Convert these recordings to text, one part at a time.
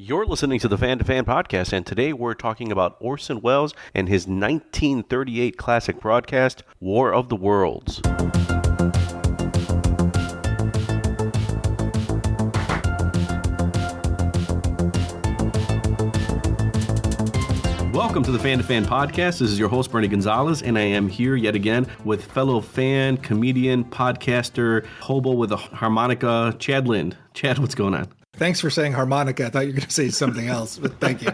You're listening to the Fan to Fan podcast, and today we're talking about Orson Welles and his 1938 classic broadcast, War of the Worlds. Welcome to the Fan to Fan podcast. This is your host, Bernie Gonzalez, and I am here yet again with fellow fan, comedian, podcaster, hobo with a harmonica, Chad Lind. Chad, what's going on? Thanks for saying harmonica. I thought you were going to say something else, but thank you.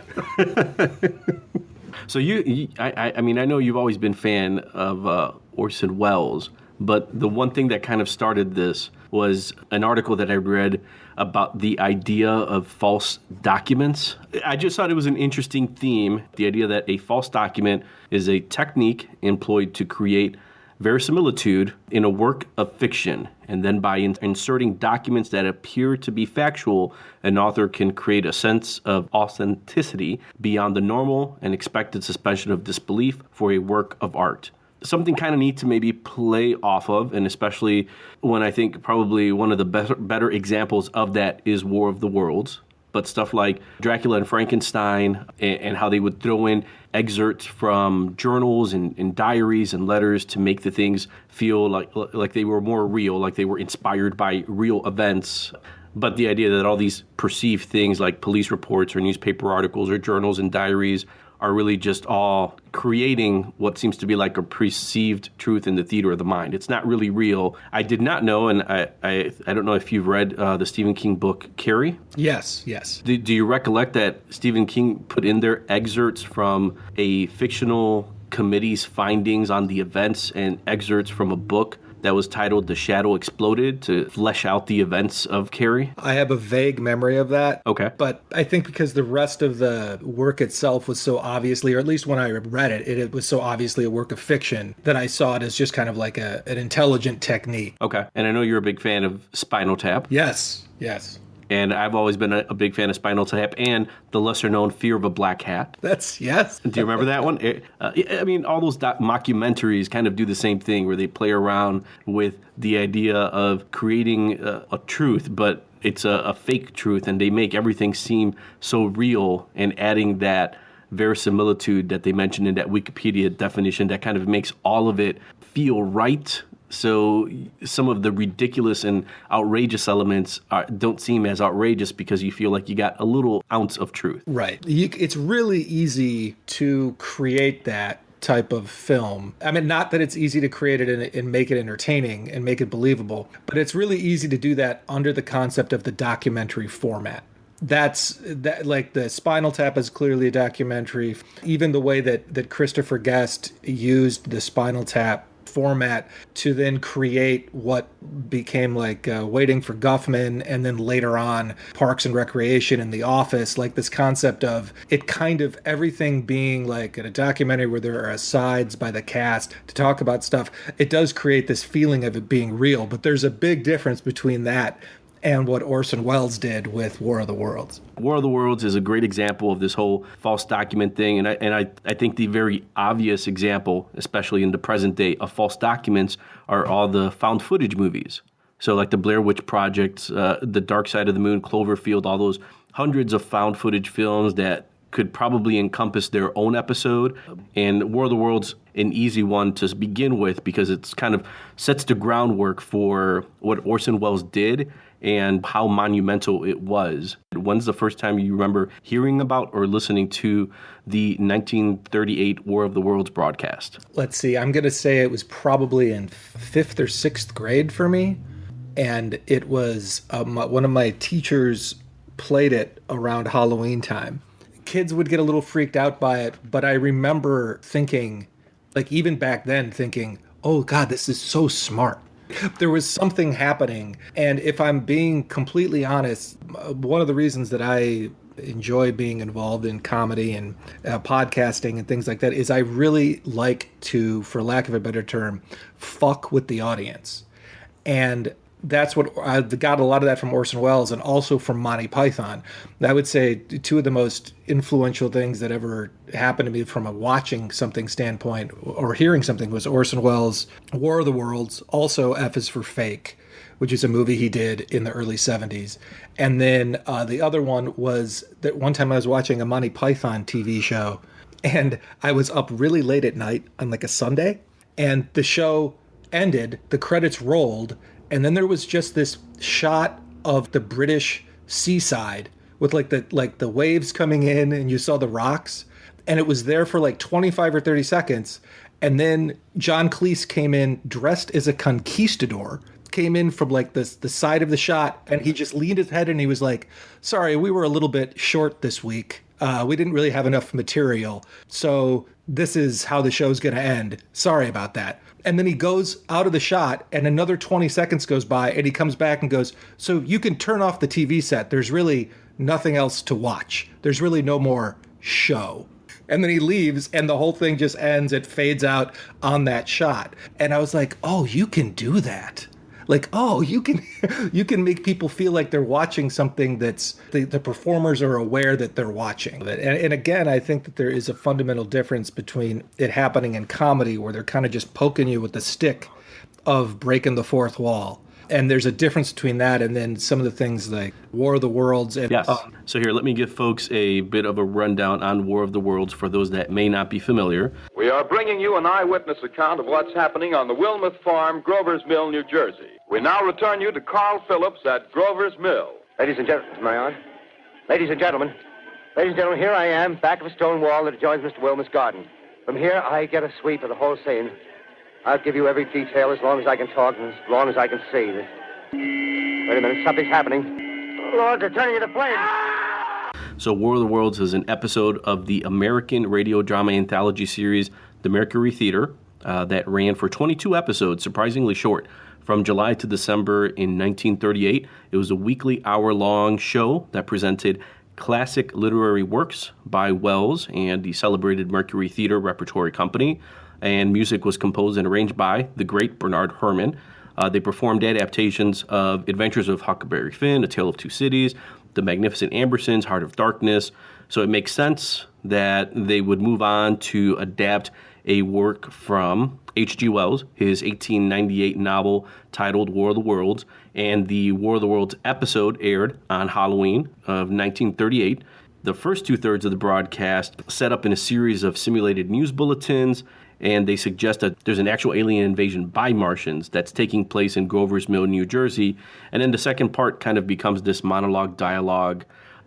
So I mean, I know you've always been a fan of Orson Welles, but the one thing that kind of started this was an article that I read about the idea of false documents. I just thought it was an interesting theme, the idea that a false document is a technique employed to create verisimilitude in a work of fiction, and then by inserting documents that appear to be factual, an author can create a sense of authenticity beyond the normal and expected suspension of disbelief for a work of art. Something kind of neat to maybe play off of, and especially when I think probably one of the better examples of that is War of the Worlds. But stuff like Dracula and Frankenstein and how they would throw in excerpts from journals and diaries and letters to make the things feel like they were more real, like they were inspired by real events. But the idea that all these perceived things like police reports or newspaper articles or journals and diaries are really just all creating what seems to be like a perceived truth in the theater of the mind. It's not really real. I did not know, and I don't know if you've read the Stephen King book, Carrie? Yes. Do you recollect that Stephen King put in there excerpts from a fictional committee's findings on the events and excerpts from a book that was titled The Shadow Exploded to flesh out the events of Carrie? I have a vague memory of that. Okay. But I think because the rest of the work itself was so obviously, or at least when I read it, it was so obviously a work of fiction that I saw it as just kind of like an intelligent technique. Okay. And I know you're a big fan of Spinal Tap. Yes. And I've always been a big fan of Spinal Tap and the lesser-known Fear of a Black Hat. Yes. Do you remember that one? I mean, all those mockumentaries kind of do the same thing where they play around with the idea of creating a truth, but it's a fake truth, and they make everything seem so real and adding that verisimilitude that they mentioned in that Wikipedia definition that kind of makes all of it feel right. So some of the ridiculous and outrageous elements don't seem as outrageous because you feel like you got a little ounce of truth. Right. It's really easy to create that type of film. I mean, not that it's easy to create it and make it entertaining and make it believable, but it's really easy to do that under the concept of the documentary format. Like the Spinal Tap is clearly a documentary. Even the way that Christopher Guest used the Spinal Tap format to then create what became like Waiting for Guffman, and then later on Parks and Recreation and The Office, like this concept of it kind of everything being like in a documentary where there are asides by the cast to talk about stuff. It does create this feeling of it being real, but there's a big difference between that and what Orson Welles did with War of the Worlds. War of the Worlds is a great example of this whole false document thing, and I think the very obvious example, especially in the present day, of false documents are all the found footage movies. So like the Blair Witch Project, The Dark Side of the Moon, Cloverfield, all those hundreds of found footage films that could probably encompass their own episode. And War of the Worlds, an easy one to begin with because it's kind of sets the groundwork for what Orson Welles did and how monumental it was. When's the first time you remember hearing about or listening to the 1938 War of the Worlds broadcast? Let's see. I'm going to say it was probably in 5th or 6th grade for me. And it was one of my teachers played it around Halloween time. Kids would get a little freaked out by it, but I remember thinking, like even back then thinking, oh God, this is so smart. There was something happening. And if I'm being completely honest, one of the reasons that I enjoy being involved in comedy and podcasting and things like that is I really like to, for lack of a better term, fuck with the audience. And that's what I got a lot of that from Orson Welles and also from Monty Python. I would say two of the most influential things that ever happened to me from a watching something standpoint or hearing something was Orson Welles' War of the Worlds, also F is for Fake, which is a movie he did in the early 70s. And then the other one was that one time I was watching a Monty Python TV show, and I was up really late at night on like a Sunday, and the show ended, the credits rolled, and then there was just this shot of the British seaside with like the waves coming in, and you saw the rocks, and it was there for like 25 or 30 seconds. And then John Cleese came in dressed as a conquistador, came in from like the side of the shot, and he just leaned his head and he was like, sorry, we were a little bit short this week. We didn't really have enough material. So this is how the show's going to end. Sorry about that. And then he goes out of the shot, and another 20 seconds goes by, and he comes back and goes, so you can turn off the TV set. There's really nothing else to watch. There's really no more show. And then he leaves, and the whole thing just ends. It fades out on that shot. And I was like, oh, you can do that. Like, oh, you can make people feel like they're watching something that's the performers are aware that they're watching. And again, I think that there is a fundamental difference between it happening in comedy, where they're kind of just poking you with the stick of breaking the fourth wall. And there's a difference between that and then some of the things like War of the Worlds. And, yes. So here, let me give folks a bit of a rundown on War of the Worlds for those that may not be familiar. We are bringing you an eyewitness account of what's happening on the Wilmuth Farm, Grover's Mill, New Jersey. We now return you to Carl Phillips at Grover's Mill. Ladies and gentlemen, am I on? Ladies and gentlemen, here I am, back of a stone wall that adjoins Mr. Wilmuth's garden. From here, I get a sweep of the whole scene. I'll give you every detail as long as I can talk and as long as I can see. Wait a minute, something's happening. Lord, they're turning into flames. So War of the Worlds is an episode of the American radio drama anthology series, The Mercury Theater, that ran for 22 episodes, surprisingly short, from July to December in 1938. It was a weekly hour-long show that presented classic literary works by Wells and the celebrated Mercury Theater Repertory Company, and music was composed and arranged by the great Bernard Herrmann. They performed adaptations of Adventures of Huckleberry Finn, A Tale of Two Cities, The Magnificent Ambersons, Heart of Darkness. So it makes sense that they would move on to adapt a work from H.G. Wells, his 1898 novel titled War of the Worlds, and the War of the Worlds episode aired on Halloween of 1938. The first two-thirds of the broadcast set up in a series of simulated news bulletins, and they suggest that there's an actual alien invasion by Martians that's taking place in Grover's Mill, New Jersey. And then the second part kind of becomes this monologue dialogue.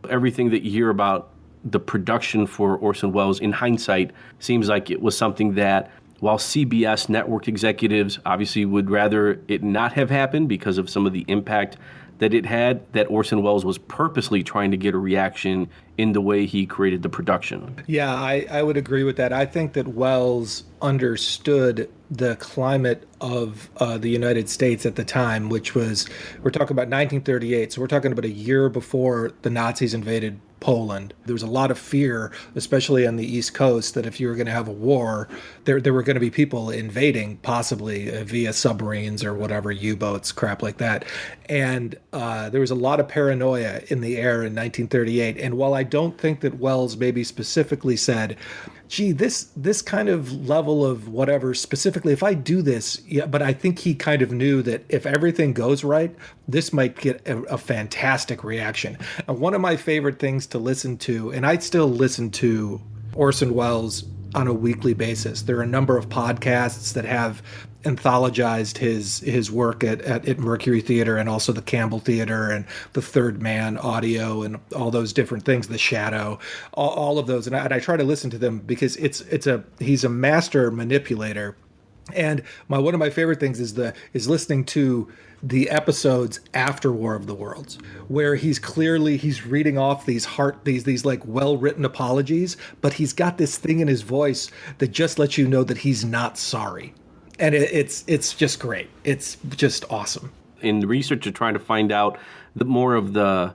Everything that you hear about the production for Orson Welles, in hindsight, seems like it was something that, while CBS network executives obviously would rather it not have happened because of some of the impact that it had, that Orson Welles was purposely trying to get a reaction in the way he created the production. Yeah, I would agree with that. I think that Wells understood the climate of the United States at the time, which was, we're talking about 1938, so we're talking about a year before the Nazis invaded Poland. There was a lot of fear, especially on the East Coast, that if you were going to have a war, there were going to be people invading, possibly via submarines or whatever, U-boats, crap like that. And there was a lot of paranoia in the air in 1938. And while I don't think that Wells maybe specifically said, gee, this kind of level of whatever, specifically, if I do this, yeah, but I think he kind of knew that if everything goes right, this might get a fantastic reaction. And one of my favorite things to listen to, and I still listen to Orson Welles on a weekly basis. There are a number of podcasts that have anthologized his work at Mercury Theater and also the Campbell Theater and the Third Man audio and all those different things, The Shadow, all of those. And I try to listen to them because he's a master manipulator. And one of my favorite things is listening to the episodes after War of the Worlds, where he's reading off these like well-written apologies, but he's got this thing in his voice that just lets you know that he's not sorry. And it's just great. It's just awesome. In the research of trying to find out more of the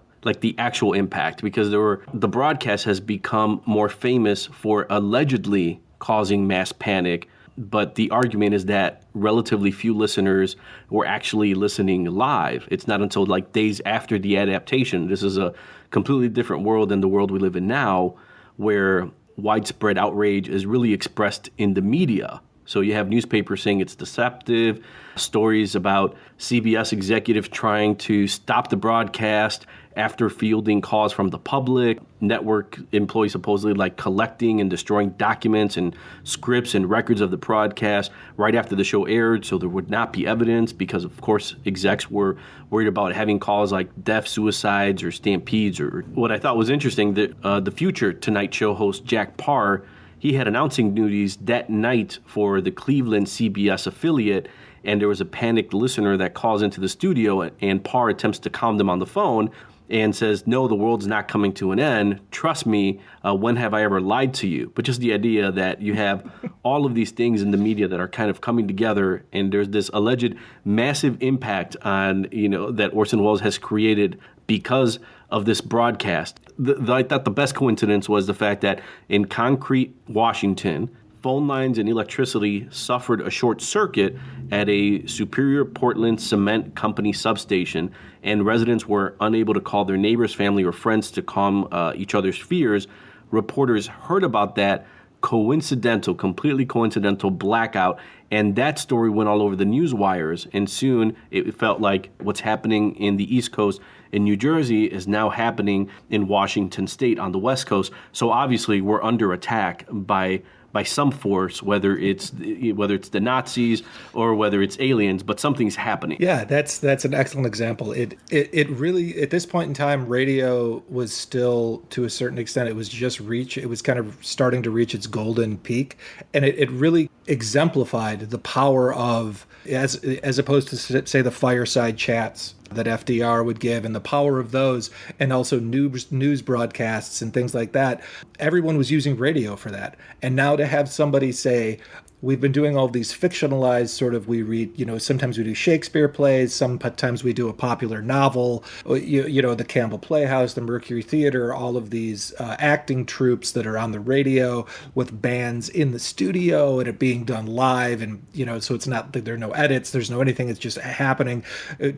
actual impact, because the broadcast has become more famous for allegedly causing mass panic, but the argument is that relatively few listeners were actually listening live. It's not until days after the adaptation. This is a completely different world than the world we live in now, where widespread outrage is really expressed in the media. So you have newspapers saying it's deceptive, stories about CBS executives trying to stop the broadcast after fielding calls from the public, network employees supposedly like collecting and destroying documents and scripts and records of the broadcast right after the show aired so there would not be evidence because, of course, execs were worried about having calls like death, suicides, or stampedes. Or what I thought was interesting, that the future Tonight Show host Jack Parr, he had announcing duties that night for the Cleveland CBS affiliate, and there was a panicked listener that calls into the studio, and Parr attempts to calm them on the phone and says, no, the world's not coming to an end. Trust me, when have I ever lied to you? But just the idea that you have all of these things in the media that are kind of coming together, and there's this alleged massive impact on, that Orson Welles has created because of this broadcast. I thought the best coincidence was the fact that in Concrete, Washington, phone lines and electricity suffered a short circuit at a Superior Portland Cement Company substation, and residents were unable to call their neighbors, family, or friends to calm each other's fears. Reporters heard about that completely coincidental blackout, and that story went all over the news wires, and soon it felt like what's happening in the East Coast in New Jersey is now happening in Washington State on the West Coast. So obviously we're under attack by some force, whether it's the Nazis or whether it's aliens, but something's happening. Yeah, that's an excellent example. It really, at this point in time, radio was still, to a certain extent, it was kind of starting to reach its golden peak, and it really exemplified the power of, as opposed to, say, the fireside chats that FDR would give, and the power of those, and also news broadcasts and things like that. Everyone was using radio for that. And now to have somebody say, we've been doing all these fictionalized we read, sometimes we do Shakespeare plays, sometimes we do a popular novel, the Campbell Playhouse, the Mercury Theater, all of these acting troupes that are on the radio with bands in the studio and it being done live. And, so it's not that there are no edits, there's no anything, it's just happening.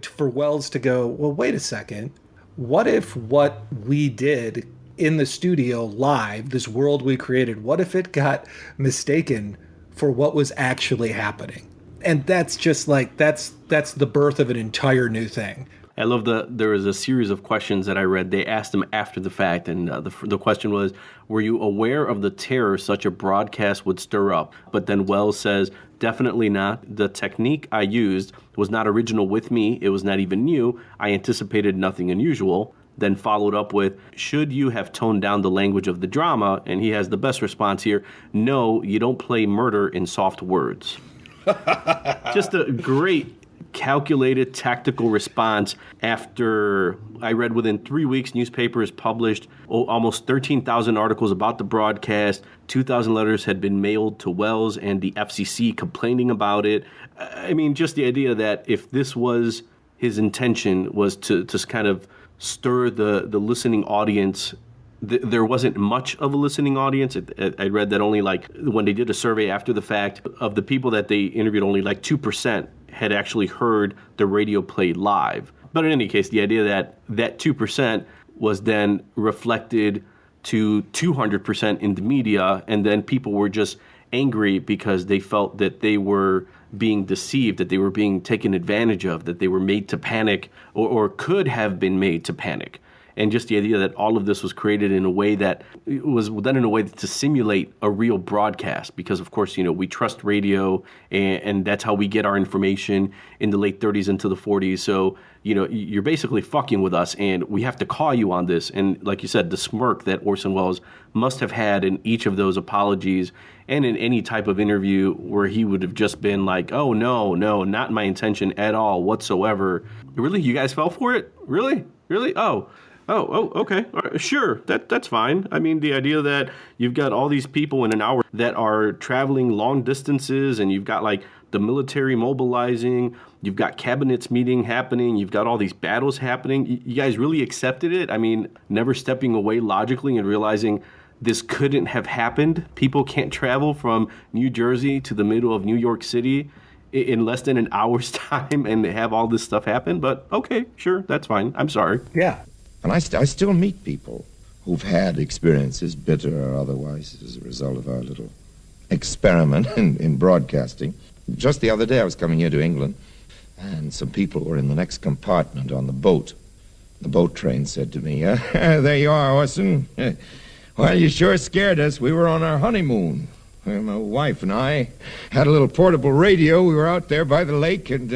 For Welles to go, well, wait a second, what if what we did in the studio live, this world we created, what if it got mistaken for what was actually happening? And that's just that's the birth of an entire new thing. I love there was a series of questions that I read. They asked him after the fact, and the question was, were you aware of the terror such a broadcast would stir up? But then Welles says, definitely not. The technique I used was not original with me. It was not even new. I anticipated nothing unusual. Then followed up with, should you have toned down the language of the drama? And he has the best response here. No, you don't play murder in soft words. Just a great, calculated, tactical response after I read within 3 weeks, newspapers published almost 13,000 articles about the broadcast. 2,000 letters had been mailed to Welles and the FCC complaining about it. I mean, just the idea that if this was his intention, was to kind of stir the listening audience. There wasn't much of a listening audience. I read that only when they did a survey after the fact, of the people that they interviewed, only 2% had actually heard the radio played live. But in any case, the idea that 2% was then reflected to 200% in the media, and then people were just angry because they felt that they were being deceived, that they were being taken advantage of, that they were made to panic or could have been made to panic. And just the idea that all of this was created in a way that it was done in a way to simulate a real broadcast, because of course, we trust radio and that's how we get our information in the late 30s into the 40s. So, you're basically fucking with us and we have to call you on this. And like you said, the smirk that Orson Welles must have had in each of those apologies and in any type of interview where he would have just been like, oh, no, not my intention at all whatsoever. Really? You guys fell for it? Really? Oh, okay. All right, sure. That's fine. I mean, the idea that you've got all these people in an hour that are traveling long distances, and you've got the military mobilizing, you've got cabinets meeting happening, you've got all these battles happening. You guys really accepted it? I mean, never stepping away logically and realizing this couldn't have happened. People can't travel from New Jersey to the middle of New York City in less than an hour's time and have all this stuff happen. But okay, sure, that's fine. I'm sorry. Yeah. And I still meet people who've had experiences, bitter or otherwise, as a result of our little experiment in broadcasting. Just the other day I was coming here to England, and some people were in the next compartment on the boat. The boat train said to me, there you are, Orson. Well, you sure scared us. We were on our honeymoon. Well, my wife and I had a little portable radio. We were out there by the lake and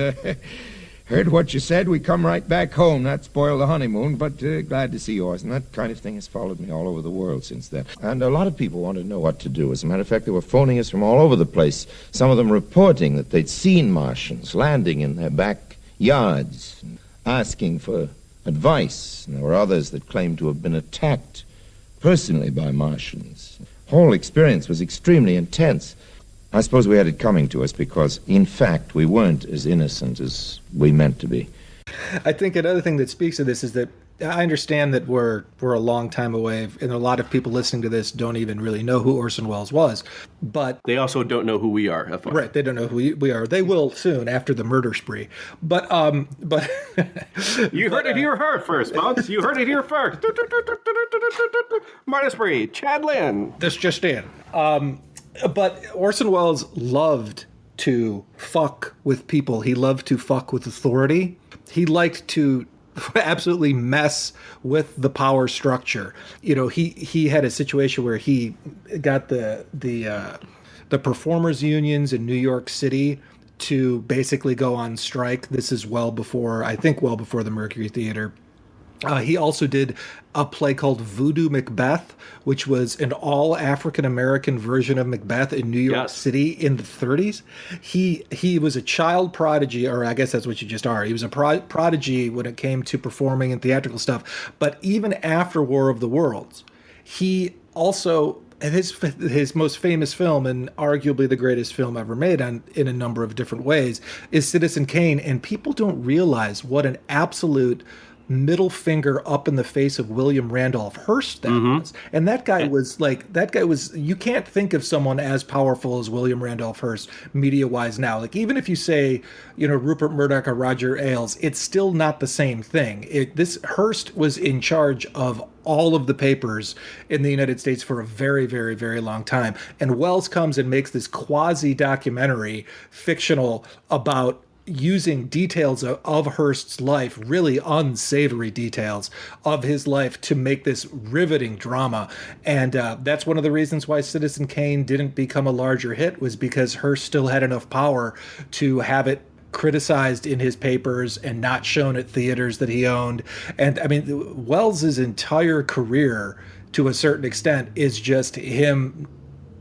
heard what you said. We come right back home. That spoiled the honeymoon, but glad to see you, Orson. That kind of thing has followed me all over the world since then. And a lot of people wanted to know what to do. As a matter of fact, they were phoning us from all over the place, some of them reporting that they'd seen Martians landing in their backyards, asking for advice. And there were others that claimed to have been attacked personally by Martians. The whole experience was extremely intense. I suppose we had it coming to us because, in fact, we weren't as innocent as we meant to be. I think another thing that speaks to this is that I understand that we're a long time away, and a lot of people listening to this don't even really know who Orson Welles was. But they also don't know who we are. FR. Right, they don't know who we are. They will soon after the murder spree. But you heard it here first, folks. You heard it here first. Murder spree, Chad Lynn. This just in. But Orson Welles loved to fuck with people. He loved to fuck with authority. He liked to absolutely mess with the power structure. You know, he had a situation where he got the performers unions in New York City to basically go on strike. This is well before the Mercury Theater. He also did a play called Voodoo Macbeth, which was an all African-American version of Macbeth in New York City in the 30s. He was a child prodigy, or I guess that's what you just are. He was a prodigy when it came to performing and theatrical stuff. But even after War of the Worlds, he also... His most famous film, and arguably the greatest film ever made in a number of different ways, is Citizen Kane. And people don't realize what an absolute middle finger up in the face of William Randolph Hearst that was. And that guy was, you can't think of someone as powerful as William Randolph Hearst media-wise now. Like, even if you say, Rupert Murdoch or Roger Ailes, it's still not the same thing. This Hearst was in charge of all of the papers in the United States for a very, very, very long time. And Welles comes and makes this quasi-documentary, fictional, about using details of Hearst's life, really unsavory details of his life, to make this riveting drama. And that's one of the reasons why Citizen Kane didn't become a larger hit, was because Hearst still had enough power to have it criticized in his papers and not shown at theaters that he owned. And I mean, Welles's entire career, to a certain extent, is just him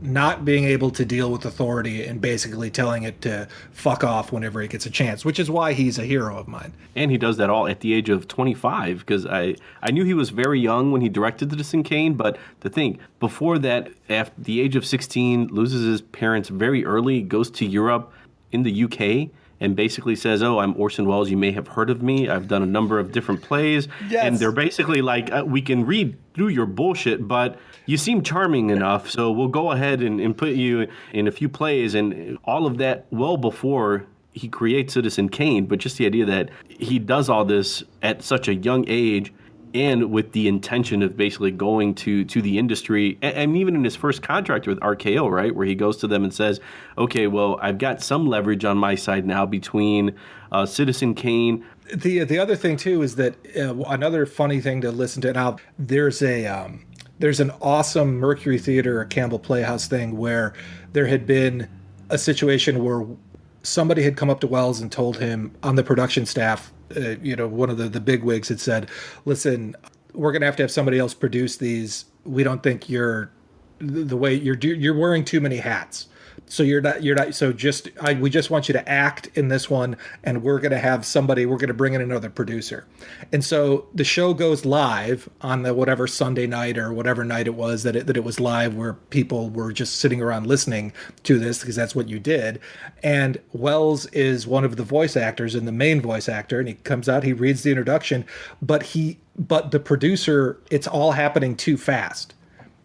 not being able to deal with authority and basically telling it to fuck off whenever he gets a chance, which is why he's a hero of mine. And he does that all at the age of 25, because I knew he was very young when he directed Citizen Kane, but the thing, before that, at the age of 16, loses his parents very early, goes to Europe, in the UK, and basically says, I'm Orson Welles, you may have heard of me, I've done a number of different plays, and they're basically like, we can read through your bullshit, but you seem charming enough, so we'll go ahead and put you in a few plays, and all of that well before he creates Citizen Kane. But just the idea that he does all this at such a young age, and with the intention of basically going to the industry, and even in his first contract with RKO, right, where he goes to them and says, okay, well, I've got some leverage on my side now between Citizen Kane. The other thing, too, is that another funny thing to listen to now, there's an awesome Mercury Theater or Campbell Playhouse thing where there had been a situation where somebody had come up to Welles and told him on the production staff, one of the bigwigs had said, listen, we're going to have somebody else produce these. We don't think you're wearing too many hats. So you're not. So we just want you to act in this one, and we're going to bring in another producer. And so the show goes live on the whatever Sunday night or whatever night it was that it was live, where people were just sitting around listening to this because that's what you did. And Welles is one of the voice actors and the main voice actor, and he comes out, he reads the introduction, but the producer, it's all happening too fast.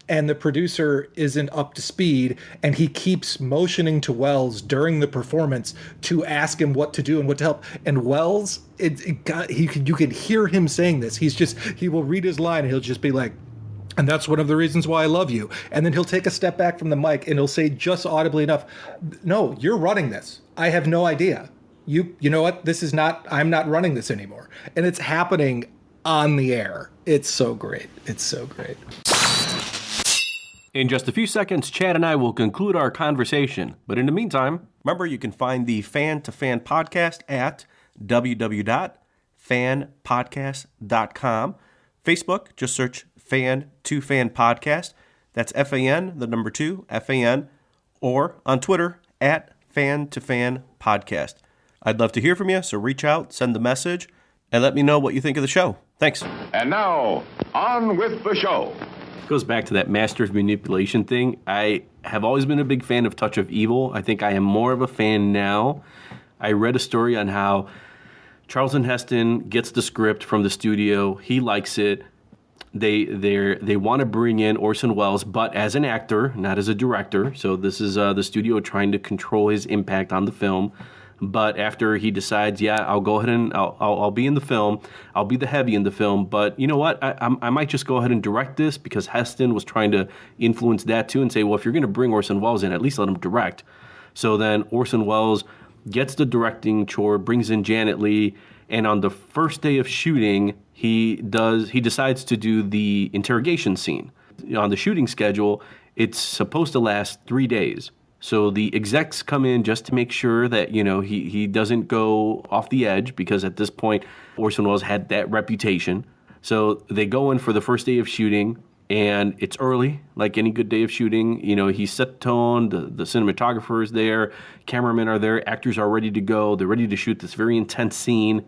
And the producer isn't up to speed, and he keeps motioning to Welles during the performance to ask him what to do and what to help. And Welles, you can hear him saying this. He will read his line, and he'll just be like, And that's one of the reasons why I love you. And then he'll take a step back from the mic and he'll say just audibly enough, no, you're running this. I have no idea. You know what? I'm not running this anymore. And it's happening on the air. It's so great. It's so great. In just a few seconds, Chad and I will conclude our conversation. But in the meantime, remember you can find the Fan to Fan podcast at www.fanpodcast.com. Facebook, just search Fan to Fan Podcast. That's FAN, the number 2, FAN, or on Twitter at Fan to Fan Podcast. I'd love to hear from you, so reach out, send the message, and let me know what you think of the show. Thanks. And now, on with the show. Goes back to that master of manipulation thing. I have always been a big fan of Touch of Evil. I think I am more of a fan now. I read a story on how Charlton Heston gets the script from the studio. He likes it. They want to bring in Orson Welles, but as an actor, not as a director. So this is the studio trying to control his impact on the film. But after he decides, yeah, I'll go ahead and I'll be in the film. I'll be the heavy in the film. But you know what? I might just go ahead and direct this, because Heston was trying to influence that too and say, well, if you're going to bring Orson Welles in, at least let him direct. So then Orson Welles gets the directing chore, brings in Janet Leigh, and on the first day of shooting, he decides to do the interrogation scene. On the shooting schedule, it's supposed to last 3 days. So the execs come in just to make sure that, he doesn't go off the edge, because at this point, Orson Welles had that reputation. So they go in for the first day of shooting, and it's early, like any good day of shooting. He's set the tone, the cinematographer is there, cameramen are there, actors are ready to go. They're ready to shoot this very intense scene,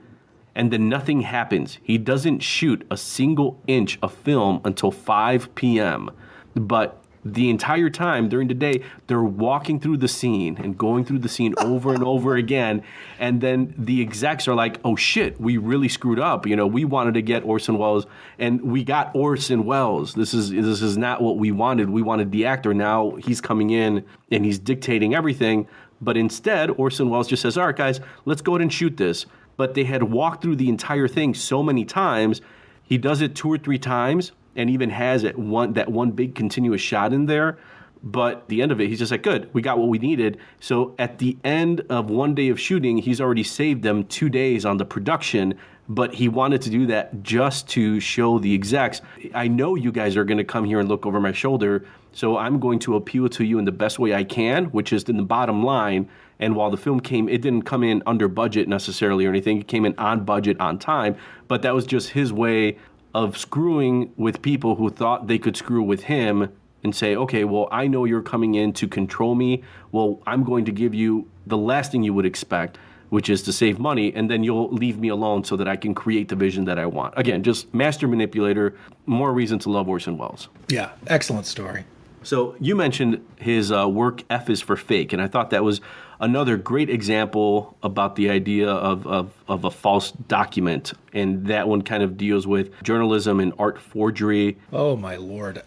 and then nothing happens. He doesn't shoot a single inch of film until 5 p.m., but the entire time during the day, they're walking through the scene and going through the scene over and over again. And then the execs are like, oh shit, we really screwed up. We wanted to get Orson Welles, and we got Orson Welles. This is not what we wanted. We wanted the actor. Now he's coming in and he's dictating everything. But instead, Orson Welles just says, all right, guys, let's go ahead and shoot this. But they had walked through the entire thing so many times. He does it 2 or 3 times. And even has that one big continuous shot in there. But at the end of it, he's just like, good, we got what we needed. So at the end of 1 day of shooting, he's already saved them 2 days on the production. But he wanted to do that just to show the execs, I know you guys are going to come here and look over my shoulder, so I'm going to appeal to you in the best way I can, which is in the bottom line. And while the film it didn't come in under budget necessarily or anything. It came in on budget, on time. But that was just his way of screwing with people who thought they could screw with him and say, okay, well, I know you're coming in to control me. Well, I'm going to give you the last thing you would expect, which is to save money, and then you'll leave me alone so that I can create the vision that I want. Again, just master manipulator, more reason to love Orson Welles. Yeah, excellent story. So you mentioned his work, F is for Fake, and I thought that was another great example about the idea of a false document, and that one kind of deals with journalism and art forgery. Oh, my Lord.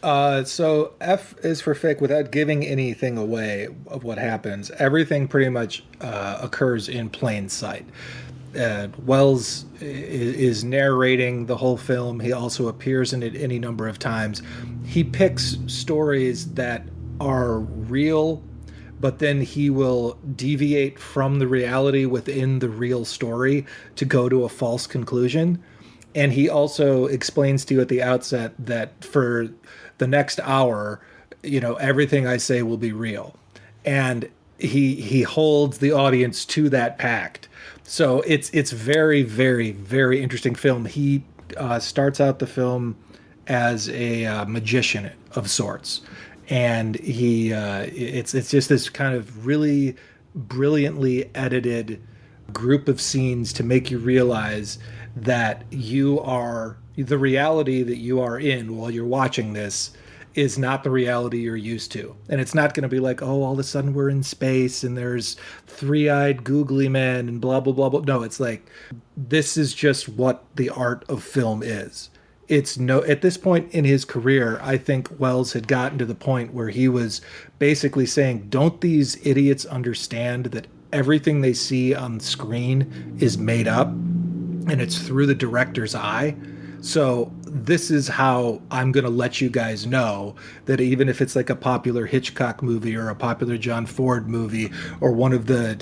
So F is for Fake, without giving anything away of what happens, everything pretty much occurs in plain sight. Welles is narrating the whole film. He also appears in it any number of times. He picks stories that are real, but then he will deviate from the reality within the real story to go to a false conclusion. And he also explains to you at the outset that for the next hour, everything I say will be real. And he holds the audience to that pact. So it's very, very, very interesting film. He starts out the film as a magician of sorts, and it's just this kind of really brilliantly edited group of scenes to make you realize that the reality that you are in while you're watching this is not the reality you're used to. And it's not going to be like, oh, all of a sudden we're in space and there's three-eyed googly men and blah, blah, blah, blah. No, it's like, this is just what the art of film is. At this point in his career, I think Welles had gotten to the point where he was basically saying, don't these idiots understand that everything they see on screen is made up and it's through the director's eye? So this is how I'm going to let you guys know that even if it's like a popular Hitchcock movie or a popular John Ford movie or one of the,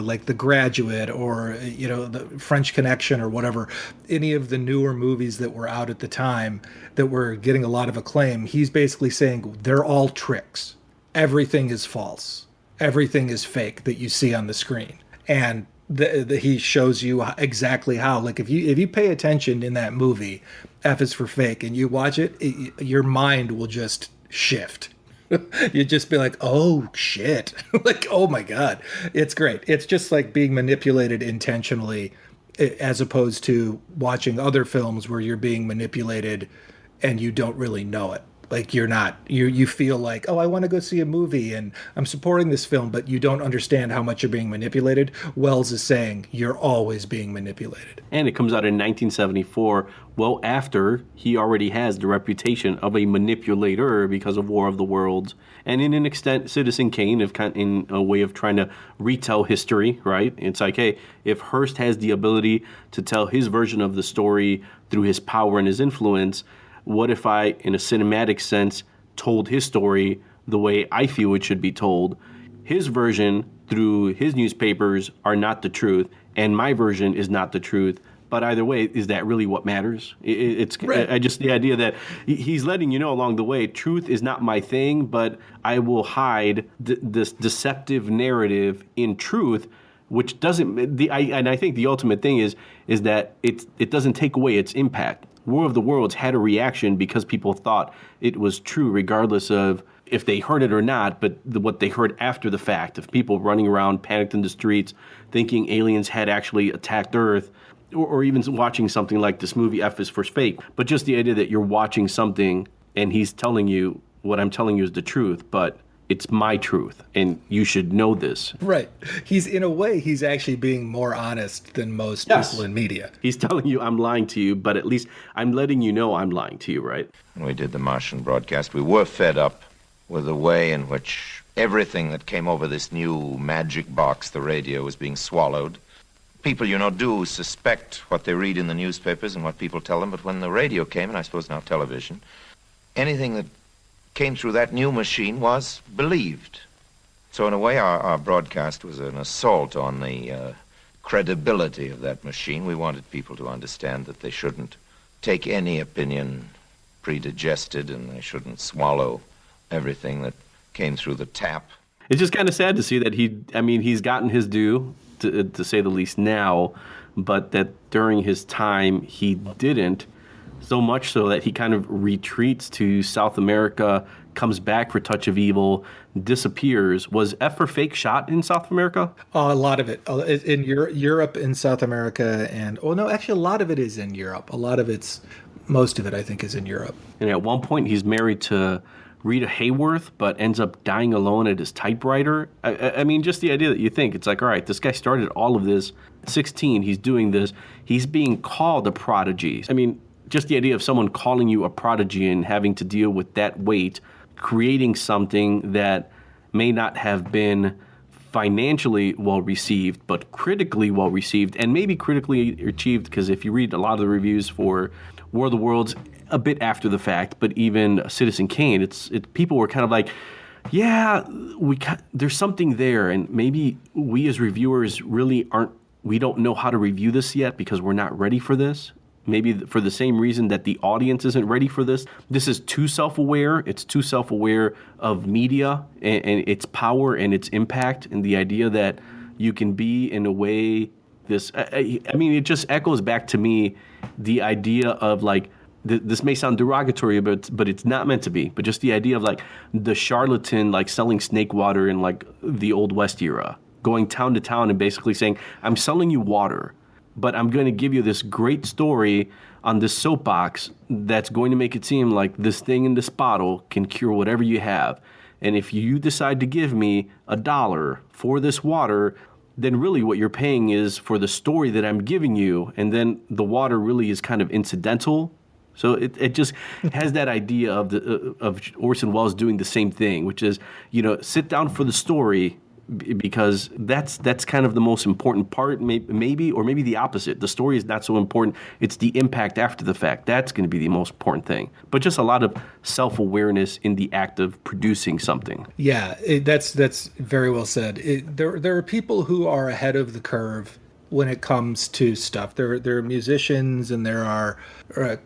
like The Graduate or, the French Connection or whatever, any of the newer movies that were out at the time that were getting a lot of acclaim, he's basically saying they're all tricks. Everything is false. Everything is fake that you see on the screen. And he shows you exactly how. Like if you pay attention in that movie, F is for fake, and you watch it, your mind will just shift. You'd just be like, oh shit. Like, oh my God. It's great. It's just like being manipulated intentionally, as opposed to watching other films where you're being manipulated and you don't really know it. Like you feel like, oh, I want to go see a movie and I'm supporting this film, but you don't understand how much you're being manipulated. Wells is saying you're always being manipulated. And it comes out in 1974, well after he already has the reputation of a manipulator because of War of the Worlds. And in an extent, Citizen Kane, in a way of trying to retell history, right? It's like, hey, if Hearst has the ability to tell his version of the story through his power and his influence, what if I, in a cinematic sense, told his story the way I feel it should be told? His version through his newspapers are not the truth, and my version is not the truth. But either way, is that really what matters? It's right. Just the idea that he's letting you know along the way, truth is not my thing, but I will hide this deceptive narrative in truth, which doesn't. And I think the ultimate thing is that it doesn't take away its impact. War of the Worlds had a reaction because people thought it was true, regardless of if they heard it or not, but what they heard after the fact, of people running around panicked in the streets, thinking aliens had actually attacked Earth, or even watching something like this movie, F is for Fake. But just the idea that you're watching something and he's telling you, what I'm telling you is the truth, but it's my truth, and you should know this. Right. In a way, he's actually being more honest than most people in media. He's telling you I'm lying to you, but at least I'm letting you know I'm lying to you, right? When we did the Martian broadcast, we were fed up with the way in which everything that came over this new magic box, the radio, was being swallowed. People, do suspect what they read in the newspapers and what people tell them, but when the radio came, and I suppose now television, anything that came through that new machine was believed. So in a way, our broadcast was an assault on the credibility of that machine. We wanted people to understand that they shouldn't take any opinion predigested, and they shouldn't swallow everything that came through the tap. It's just kind of sad to see that he's gotten his due, to say the least now, but that during his time he didn't. So much so that he kind of retreats to South America, comes back for Touch of Evil, disappears. Was F for Fake shot in South America? A lot of it. In Europe and South America. And, actually a lot of it is in Europe. Most of it, I think, is in Europe. And at one point he's married to Rita Hayworth, but ends up dying alone at his typewriter. I mean, just the idea that you think, it's like, all right, this guy started all of this. At 16, he's doing this. He's being called a prodigy. I mean, just the idea of someone calling you a prodigy and having to deal with that weight, creating something that may not have been financially well received, but critically well received, and maybe critically achieved, because if you read a lot of the reviews for War of the Worlds, a bit after the fact, but even Citizen Kane, it's people were kind of like, yeah, there's something there, and maybe we as reviewers really we don't know how to review this yet because we're not ready for this. Maybe for the same reason that the audience isn't ready for this. This is too self-aware. It's too self-aware of media and its power and its impact, and the idea that you can be in a way it just echoes back to me the idea of like, this may sound derogatory, but it's not meant to be. But just the idea of like the charlatan, like selling snake water in like the Old West era, going town to town and basically saying, I'm selling you water, but I'm going to give you this great story on this soapbox that's going to make it seem like this thing in this bottle can cure whatever you have. And if you decide to give me $1 for this water, then really what you're paying is for the story that I'm giving you. And then the water really is kind of incidental. So it just has that idea of Orson Welles doing the same thing, which is, sit down for the story, because that's kind of the most important part, maybe, or maybe the opposite. The story is not so important. It's the impact after the fact. That's going to be the most important thing. But just a lot of self-awareness in the act of producing something. Yeah, that's very well said. There are people who are ahead of the curve when it comes to stuff. There are musicians and there are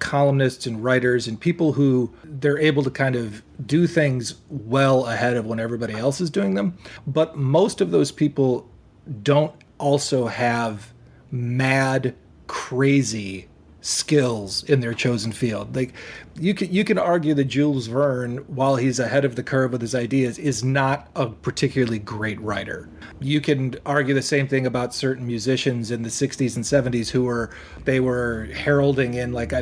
columnists and writers and people who they're able to kind of do things well ahead of when everybody else is doing them. But most of those people don't also have mad, crazy skills in their chosen field. Like you can argue that Jules Verne, while he's ahead of the curve with his ideas, is not a particularly great writer. You can argue the same thing about certain musicians in the 60s and 70s who were heralding in like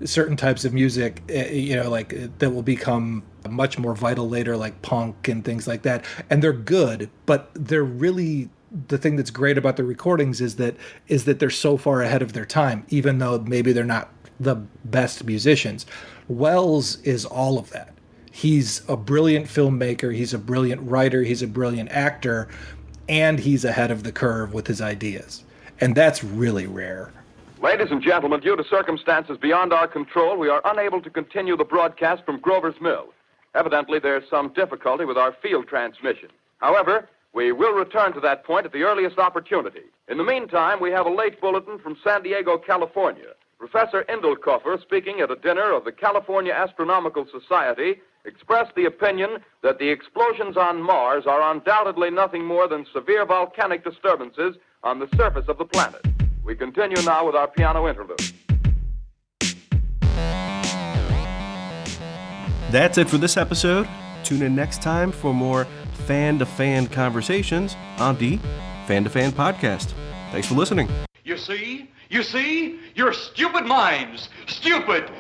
certain types of music, that will become much more vital later, like punk and things like that. And they're good, but they're really, the thing that's great about the recordings is that they're so far ahead of their time, even though maybe they're not the best musicians. Wells is all of that. He's a brilliant filmmaker, he's a brilliant writer, he's a brilliant actor, and he's ahead of the curve with his ideas. And that's really rare. Ladies and gentlemen, due to circumstances beyond our control, we are unable to continue the broadcast from Grover's Mill. Evidently, there's some difficulty with our field transmission. However, we will return to that point at the earliest opportunity. In the meantime, we have a late bulletin from San Diego, California. Professor Indelkoffer, speaking at a dinner of the California Astronomical Society, expressed the opinion that the explosions on Mars are undoubtedly nothing more than severe volcanic disturbances on the surface of the planet. We continue now with our piano interlude. That's it for this episode. Tune in next time for more fan-to-fan conversations on the Fan-to-Fan podcast. Thanks for listening. You see? Your stupid minds. Stupid!